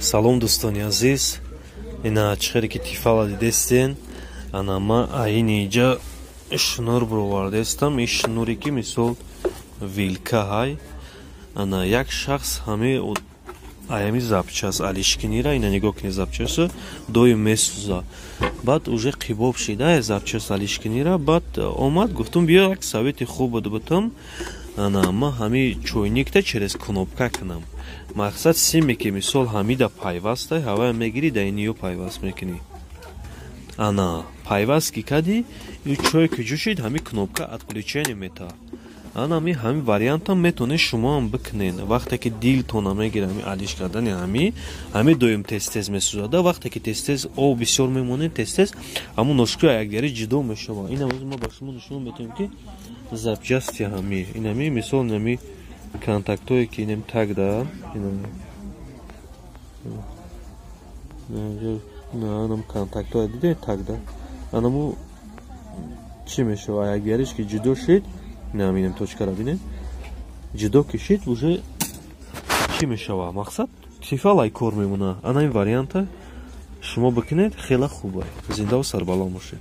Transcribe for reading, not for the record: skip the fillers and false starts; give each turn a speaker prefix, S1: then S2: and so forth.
S1: Салом дӯстони азиз, ина чихере ки тифала дидестен, ана ма аин иҷа шнур бировардестам. Ин шнуре ки мисол вилка ҳай, ана як шахс ҳами аями запчас алишкинира, ина нигоҳ кини запчасо доим месӯза. Баъд уже қибоб шида запчас алишкинира, баъд омад гуфтум биё як совети хуб будбутам. Ана ма ҳами чойникта через кнопка кунам. Мақсад симе ки мисол ҳамида пайвастай, ҳавая мегири да иниё пайваст мекунӣ. Ана пайваст ки кади, ю чой ки ҷӯшид ҳами кнопка отключение мета. Ана ҳами вариантам метавонед шумоам бикунед. Вақте ки дилтона мегира ҳами алиш кардани ҳами доим тез-тез месӯзада. Вақте ки тез-тез об бисёр мемонед, тез-тез ҳамун ношикро якдигари ҷудо мешава. Ина мо ба шумо нишон метавонем ки запчасти ҳами инами мисол нами контактое ки инем тагда инам контактое диде тагда анаму чӣ мешава якдигариш ки ҷудо шид. Инам инем точкара бинед ҷудо кишид уже чӣ мешава. Мақсад тифалай кор мемона. Ана ин варианта шумо бикунед, хела хуб. Зиндаву сарбаланд бошед.